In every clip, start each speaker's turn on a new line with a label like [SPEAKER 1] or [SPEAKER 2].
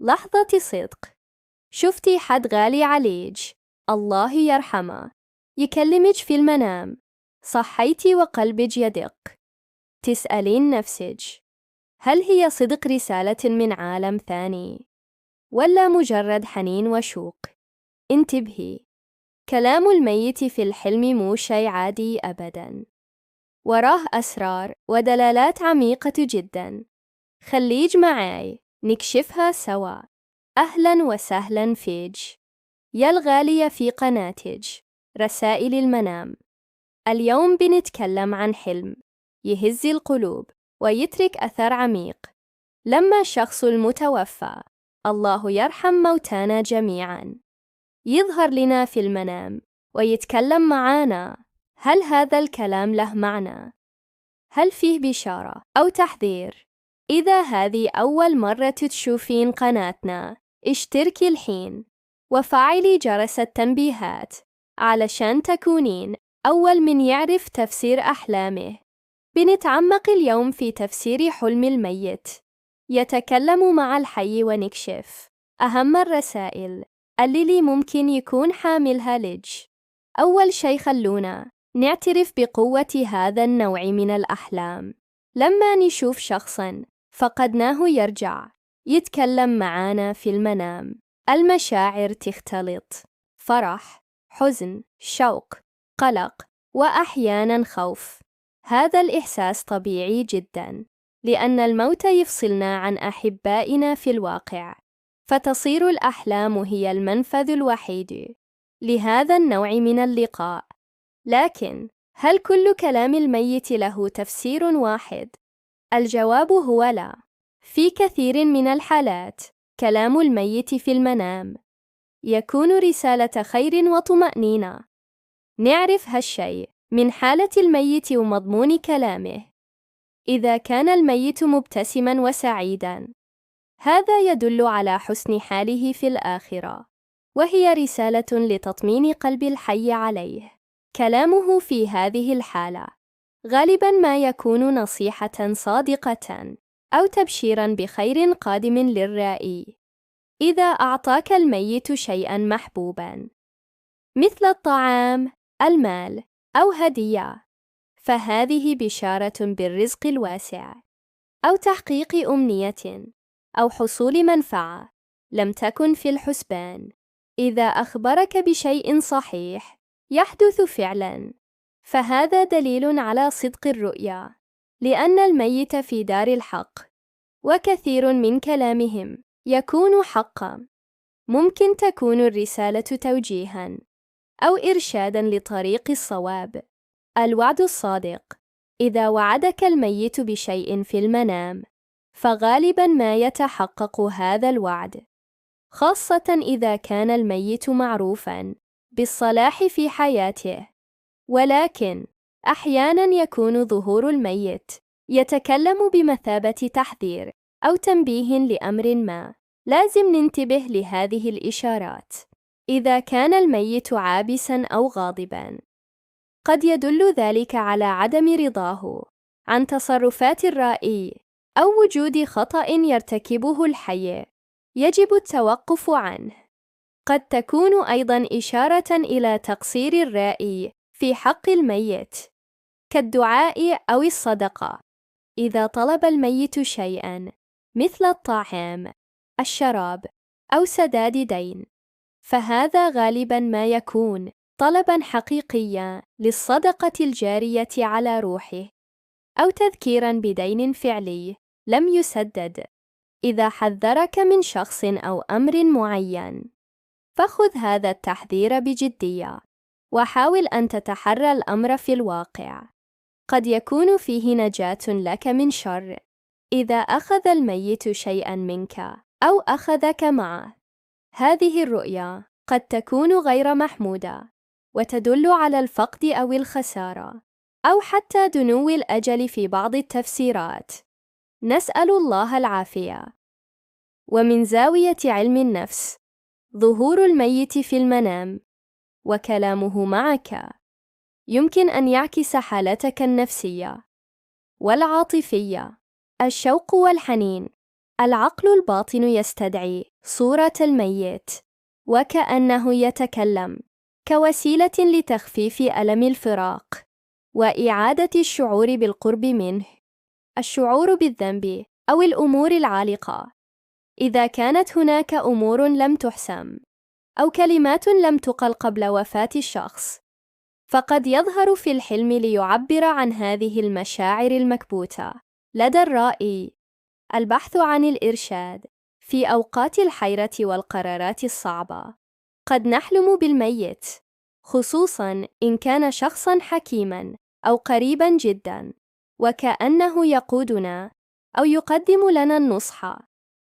[SPEAKER 1] لحظة صدق. شفتي حد غالي عليج، الله يرحمه، يكلمج في المنام، صحيتي وقلبج يدق. تسألين نفسج، هل هي صدق رسالة من عالم ثاني ولا مجرد حنين وشوق؟ انتبهي، كلام الميت في الحلم مو شيء عادي أبداً، وراه أسرار ودلالات عميقة جداً. خليج معاي نكشفها سوا. أهلاً وسهلاً فيج يا الغالية في قناتج رسائل المنام. اليوم بنتكلم عن حلم يهز القلوب ويترك أثر عميق. لما الشخص المتوفى، الله يرحم موتانا جميعاً، يظهر لنا في المنام ويتكلم معانا، هل هذا الكلام له معنى؟ هل فيه بشارة أو تحذير؟ إذا هذه أول مرة تشوفين قناتنا، اشتركي الحين وفعلي جرس التنبيهات علشان تكونين أول من يعرف تفسير أحلامه. بنتعمق اليوم في تفسير حلم الميت يتكلم مع الحي ونكشف أهم الرسائل اللي ممكن يكون حاملها لج. أول شيء خلونا نعترف بقوة هذا النوع من الأحلام. لما نشوف شخصاً فقدناه يرجع يتكلم معانا في المنام، المشاعر تختلط، فرح، حزن، شوق، قلق، وأحياناً خوف. هذا الإحساس طبيعي جداً، لأن الموت يفصلنا عن أحبائنا في الواقع، فتصير الأحلام هي المنفذ الوحيد لهذا النوع من اللقاء. لكن هل كل كلام الميت له تفسير واحد؟ الجواب هو لا. في كثير من الحالات، كلام الميت في المنام يكون رسالة خير وطمأنينة. نعرف هالشيء من حالة الميت ومضمون كلامه. إذا كان الميت مبتسماً وسعيداً، هذا يدل على حسن حاله في الآخرة، وهي رسالة لتطمين قلب الحي عليه. كلامه في هذه الحالة غالباً ما يكون نصيحة صادقة أو تبشيراً بخير قادم للرائي. إذا أعطاك الميت شيئاً محبوباً مثل الطعام، المال، أو هدية، فهذه بشارة بالرزق الواسع أو تحقيق أمنية أو حصول منفعة لم تكن في الحسبان. إذا أخبرك بشيء صحيح يحدث فعلاً، فهذا دليل على صدق الرؤيا، لأن الميت في دار الحق، وكثير من كلامهم يكون حقاً. ممكن تكون الرسالة توجيهاً أو إرشاداً لطريق الصواب. الوعد الصادق. إذا وعدك الميت بشيء في المنام، فغالباً ما يتحقق هذا الوعد، خاصة إذا كان الميت معروفاً بالصلاح في حياته. ولكن أحياناً يكون ظهور الميت يتكلم بمثابة تحذير أو تنبيه لأمر ما. لازم ننتبه لهذه الإشارات. إذا كان الميت عابساً أو غاضباً، قد يدل ذلك على عدم رضاه عن تصرفات الرائي أو وجود خطأ يرتكبه الحي يجب التوقف عنه. قد تكون أيضاً إشارة إلى تقصير الرائي في حق الميت، كالدعاء أو الصدقة. إذا طلب الميت شيئاً مثل الطعام، الشراب، أو سداد دين، فهذا غالباً ما يكون طلباً حقيقياً للصدقة الجارية على روحه، أو تذكيراً بدين فعلي لم يسدد. إذا حذرك من شخص أو أمر معين، فخذ هذا التحذير بجدية، وحاول أن تتحرى الأمر في الواقع. قد يكون فيه نجاة لك من شر. إذا أخذ الميت شيئاً منك أو أخذك معه، هذه الرؤيا قد تكون غير محمودة وتدل على الفقد أو الخسارة، أو حتى دنو الأجل في بعض التفسيرات. نسأل الله العافية. ومن زاوية علم النفس، ظهور الميت في المنام وكلامه معك يمكن أن يعكس حالتك النفسية والعاطفية، الشوق والحنين، العقل الباطن يستدعي صورة الميت وكأنه يتكلم كوسيلة لتخفيف ألم الفراق وإعادة الشعور بالقرب منه. الشعور بالذنب أو الأمور العالقة. إذا كانت هناك أمور لم تحسم أو كلمات لم تقل قبل وفاة الشخص، فقد يظهر في الحلم ليعبر عن هذه المشاعر المكبوتة لدى الرائي. البحث عن الإرشاد في أوقات الحيرة والقرارات الصعبة. قد نحلم بالميت، خصوصاً إن كان شخصاً حكيماً أو قريباً جداً، وكأنه يقودنا أو يقدم لنا النصح،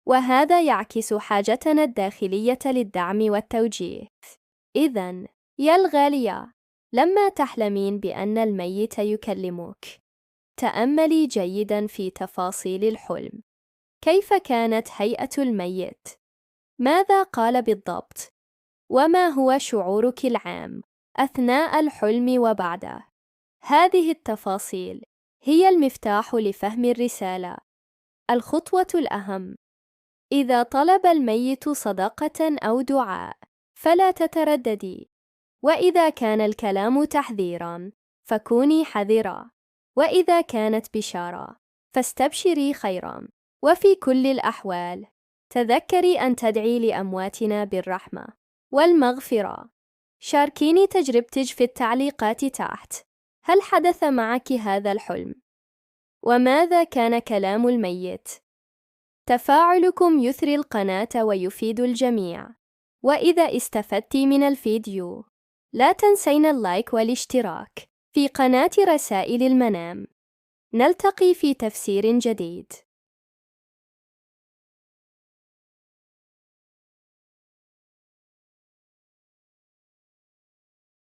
[SPEAKER 1] وهذا يعكس حاجتنا الداخلية للدعم والتوجيه. إذن، يا الغالية، لما تحلمين بأن الميت يكلمك، تأملي جيداً في تفاصيل الحلم. كيف كانت هيئة الميت؟ ماذا قال بالضبط؟ وما هو شعورك العام أثناء الحلم وبعده؟ هذه التفاصيل هي المفتاح لفهم الرسالة. الخطوة الأهم: إذا طلب الميت صدقة أو دعاء، فلا تترددي. وإذا كان الكلام تحذيراً، فكوني حذرة. وإذا كانت بشارة، فاستبشري خيراً. وفي كل الأحوال، تذكري أن تدعي لأمواتنا بالرحمة والمغفرة. شاركيني تجربتك في التعليقات تحت. هل حدث معك هذا الحلم؟ وماذا كان كلام الميت؟ تفاعلكم يثري القناة ويفيد الجميع. وإذا استفدت من الفيديو، لا تنسين اللايك والاشتراك في قناة رسائل المنام. نلتقي في تفسير جديد.